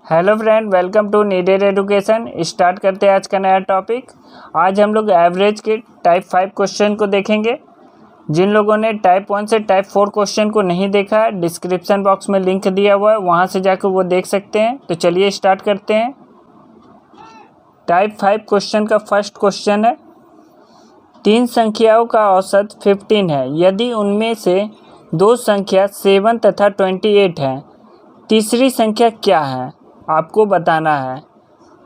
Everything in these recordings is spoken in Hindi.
Hello friend, welcome to needed education. Start करते हैं आज का नया टॉपिक। आज हम लोग एवरेज के टाइप 5 क्वेश्चन को देखेंगे। जिन लोगों ने टाइप 1 से टाइप 4 क्वेश्चन को नहीं देखा है, डिस्क्रिप्शन बॉक्स में लिंक दिया हुआ है, वहां से जाकर वो देख सकते हैं। तो चलिए स्टार्ट करते हैं। टाइप 5 क्वेश्चन का फर्स्ट क्वेश्चन है, 3 संख्याओं का औसत 15 है। यदि उनमें से 2 संख्या 7 तथा 28 है, तीसरी संख्या क्या है? आपको बताना है।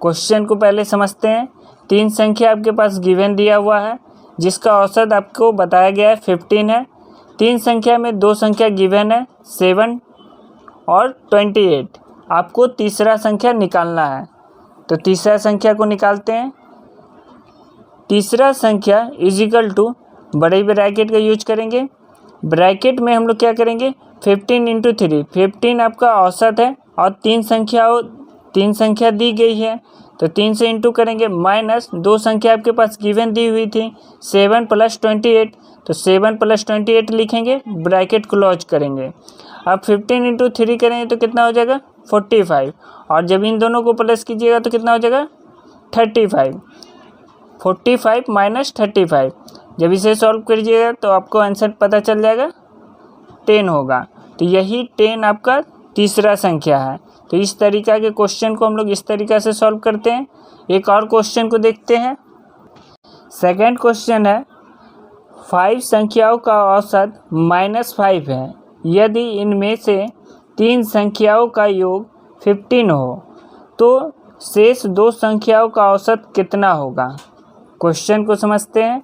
क्वेश्चन को पहले समझते हैं। 3 संख्या आपके पास गिवन दिया हुआ है, जिसका औसत आपको बताया गया है 15 है। 3 संख्या में 2 संख्या गिवन है, 7 और 28। आपको तीसरा संख्या निकालना है। तो तीसरा संख्या को निकालते हैं। तीसरा संख्या इजिकल टू बड़े ब्रैकेट का यूज करेंगे। ब्रैकेट में हम लोग क्या करेंगे, 15 इंटू 3। 15 आपका औसत है और 3 संख्या दी गई है, तो 3 से इंटू करेंगे। माइनस 2 संख्या आपके पास गिवन दी हुई थी, 7 प्लस 28। तो 7 प्लस 28 लिखेंगे, ब्रैकेट क्लोज करेंगे। अब 15 इंटू 3 करेंगे तो कितना हो जाएगा, 45। और जब इन दोनों को प्लस कीजिएगा तो कितना हो जाएगा, 35। 45 माइनस 35। जब इसे सॉल्व करिएगा तो आपको आंसर पता चल जाएगा, 10 होगा। तो यही 10 आपका तीसरा संख्या है। तो इस तरीका के क्वेश्चन को हम लोग इस तरीक़ा से सॉल्व करते हैं। एक और क्वेश्चन को देखते हैं। सेकंड क्वेश्चन है, 5 संख्याओं का औसत -5 है। यदि इनमें से 3 संख्याओं का योग 15 हो, तो शेष 2 संख्याओं का औसत कितना होगा? क्वेश्चन को समझते हैं।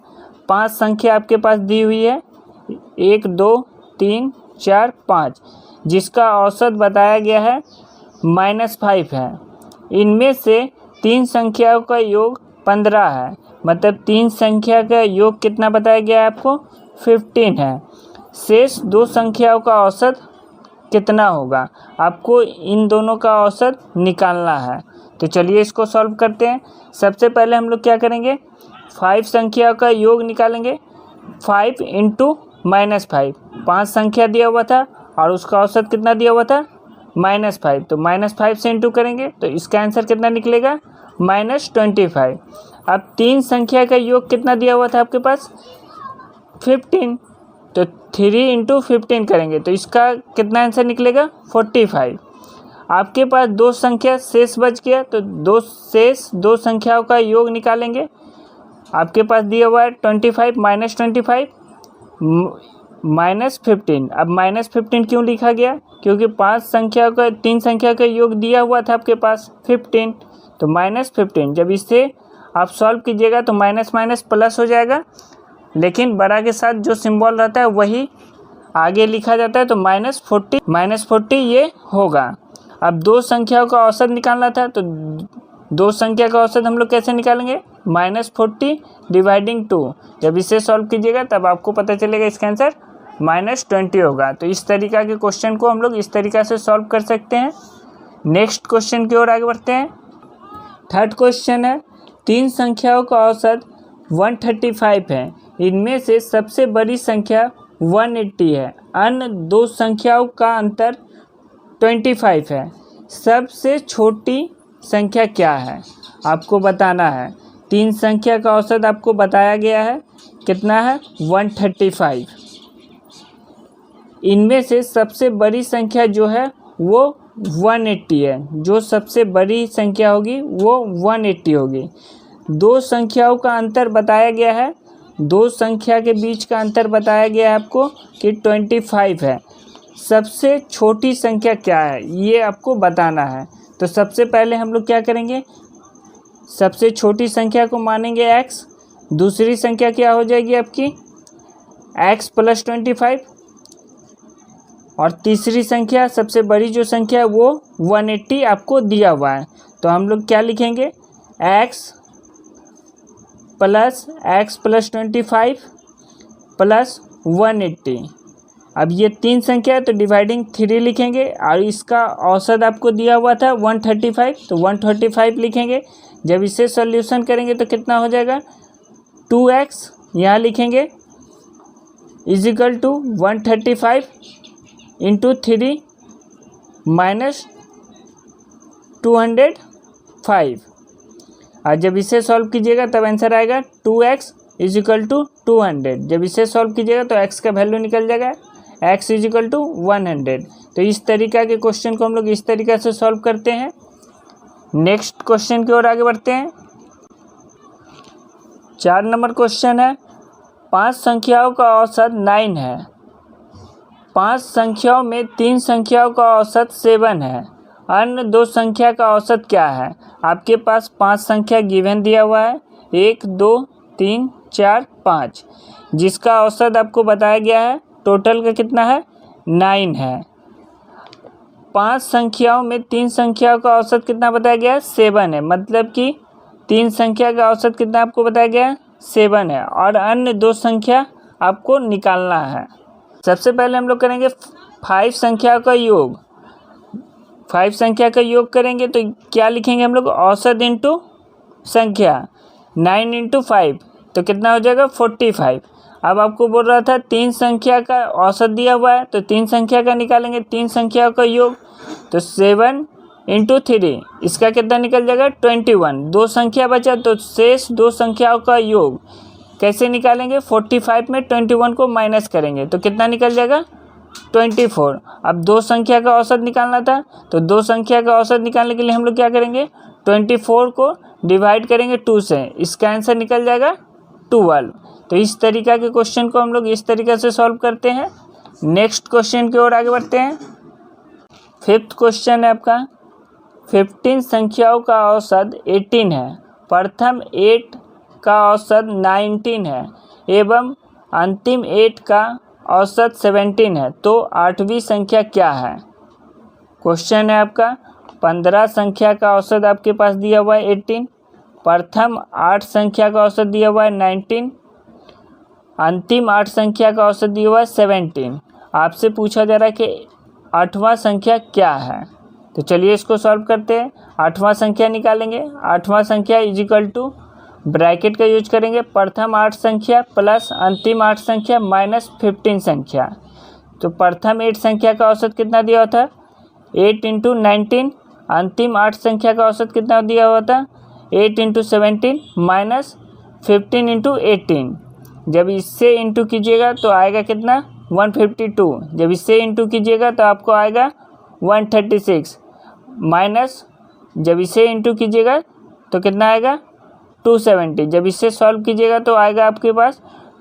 5 संख्या आपके पास दी हुई है, 1 2 3 4 5, जिसका औसत बताया गया है -5 है। इनमें से 3 संख्याओं का योग 15 है, मतलब 3 संख्या का योग कितना बताया गया है आपको, 15 है। शेष 2 संख्याओं का औसत कितना होगा? आपको इन दोनों का औसत निकालना है। तो चलिए इसको सॉल्व करते हैं। सबसे पहले हम लोग क्या करेंगे, 5 संख्या का योग निकालेंगे। 5 इंटू -5, 5 संख्या दिया हुआ था और उसका औसत कितना दिया हुआ था, -5। तो -5 से इंटू करेंगे तो इसका आंसर कितना निकलेगा, -25। अब 3 संख्या का योग कितना दिया हुआ था आपके पास, 15। तो 3 इंटू 15 करेंगे तो इसका कितना आंसर निकलेगा, 45। आपके पास 2 संख्या शेष बच गया, तो 2 संख्याओं का योग निकालेंगे। आपके पास दिया हुआ है 25 माइनस 25 -15। अब -15 क्यों लिखा गया, क्योंकि 3 संख्या का योग दिया हुआ था आपके पास 15, तो -15। जब इससे आप सॉल्व कीजिएगा तो माइनस माइनस प्लस हो जाएगा, लेकिन बड़ा के साथ जो सिंबल रहता है वही आगे लिखा जाता है। तो -40 ये होगा। अब 2 संख्याओं का औसत निकालना था, तो 2 संख्या का औसत हम लोग कैसे निकालेंगे, -40 डिवाइडिंग 2। जब इसे सॉल्व कीजिएगा तब आपको पता चलेगा इसका आंसर -20 होगा। तो इस तरीका के क्वेश्चन को हम लोग इस तरीका से सॉल्व कर सकते हैं। नेक्स्ट क्वेश्चन की ओर आगे बढ़ते हैं। थर्ड क्वेश्चन है, 3 संख्याओं का औसत 135 है। इनमें से सबसे बड़ी संख्या 180 है। अन्य 2 संख्याओं का अंतर 25 है। सबसे छोटी संख्या क्या है? आपको बताना है। 3 संख्या का औसत आपको बताया गया है, कितना है, 135। इनमें से सबसे बड़ी संख्या जो है वो 180 है। जो सबसे बड़ी संख्या होगी वो 180 होगी। 2 संख्याओं का अंतर बताया गया है, 2 संख्या के बीच का अंतर बताया गया है आपको कि 25 है। सबसे छोटी संख्या क्या है ये आपको बताना है। तो सबसे पहले हम लोग क्या करेंगे, सबसे छोटी संख्या को मानेंगे x। दूसरी संख्या क्या हो जाएगी आपकी, x प्लस 25। और तीसरी संख्या सबसे बड़ी जो संख्या है वो 180 आपको दिया हुआ है। तो हम लोग क्या लिखेंगे, x प्लस 25 प्लस 180। अब ये 3 संख्या है तो डिवाइडिंग 3 लिखेंगे, और इसका औसत आपको दिया हुआ था 135, तो 135 लिखेंगे। जब इसे सॉल्यूशन करेंगे तो कितना हो जाएगा, 2x यहाँ लिखेंगे इजिकल टू 135 इंटू 3 माइनस 205। और जब इसे सॉल्व कीजिएगा तब आंसर आएगा 2x इज इक्वल टू 200। जब इसे सॉल्व कीजिएगा तो x का वैल्यू निकल जाएगा x इज इक्वल टू 100। तो इस तरीका के क्वेश्चन को हम लोग इस तरीक़ा से सॉल्व करते हैं। नेक्स्ट क्वेश्चन की ओर आगे बढ़ते हैं। 4 नंबर क्वेश्चन है, 5 संख्याओं का औसत 9 है। 5 संख्याओं में 3 संख्याओं का औसत 7 है। अन्य 2 संख्या का औसत क्या है? आपके पास 5 संख्या गिवन दिया हुआ है, 1 2 3 4 5, जिसका औसत आपको बताया गया है टोटल का कितना है 9 है। 5 संख्याओं में 3 संख्याओं का औसत कितना बताया गया है 7 है, मतलब कि 3 संख्या का औसत कितना आपको बताया गया है 7 है, और अन्य 2 संख्या आपको निकालना है। सबसे पहले हम लोग करेंगे 5 संख्याओं का योग। 5 संख्या का योग करेंगे तो क्या लिखेंगे हम लोग, औसत इंटू संख्या, 9 इंटू 5 तो कितना हो जाएगा 45। अब आपको बोल रहा था 3 संख्या का औसत दिया हुआ है तो 3 संख्या का निकालेंगे, 3 संख्याओं का योग, तो 7 इंटू 3 इसका कितना निकल जाएगा 21। 2 संख्या बचा तो शेष 2 संख्याओं का योग कैसे निकालेंगे, 45 में 21 को माइनस करेंगे तो कितना निकल जाएगा 24। अब 2 संख्या का औसत निकालना था तो 2 संख्या का औसत निकालने के लिए हम लोग क्या करेंगे, 24 को डिवाइड करेंगे 2 से, इसका आंसर निकल जाएगा 12। तो इस तरीका के क्वेश्चन को हम लोग इस तरीके से सॉल्व करते हैं। नेक्स्ट क्वेश्चन की ओर आगे बढ़ते हैं। 5th क्वेश्चन है आपका, 15 संख्याओं का औसत 18 है। प्रथम 8 का औसत 19 है एवं अंतिम 8 का औसत 17 है, तो 8वीं संख्या क्या है? क्वेश्चन है आपका, 15 संख्या का औसत आपके पास दिया हुआ है 18, प्रथम 8 संख्या का औसत दिया हुआ है 19, अंतिम 8 संख्या का औसत दिया हुआ है 17। आपसे पूछा जा रहा है कि 8वां संख्या क्या है। तो चलिए इसको सॉल्व करते हैं। 8वां संख्या निकालेंगे। 8वां संख्या इज इक्वल टू ब्रैकेट का यूज करेंगे, प्रथम 8 संख्या प्लस अंतिम 8 संख्या माइनस 15 संख्या। तो प्रथम 8 संख्या का औसत कितना दिया हुआ था 8 इंटू 19, अंतिम 8 संख्या का औसत कितना दिया हुआ था 8 इंटू 17 माइनस 15 इंटू 18। जब इससे इंटू कीजिएगा तो आएगा कितना 152। जब इससे इंटू कीजिएगा तो आपको आएगा 136, माइनस जब इसे इंटू कीजिएगा तो कितना आएगा 270। जब इससे सॉल्व कीजिएगा तो आएगा आपके पास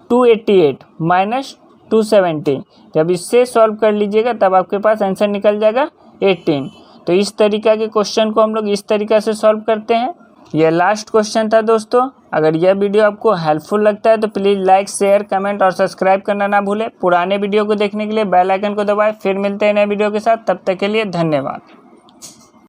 288 माइनस 270। जब इससे सॉल्व कर लीजिएगा तब आपके पास आंसर निकल जाएगा 18। तो इस तरीका के क्वेश्चन को हम लोग इस तरीका से सॉल्व करते हैं। यह लास्ट क्वेश्चन था दोस्तों। अगर यह वीडियो आपको हेल्पफुल लगता है तो प्लीज़ लाइक शेयर कमेंट और सब्सक्राइब करना ना भूलें। पुराने वीडियो को देखने के लिए बेल आइकन को दबाएं। फिर मिलते हैं नए वीडियो के साथ, तब तक के लिए धन्यवाद।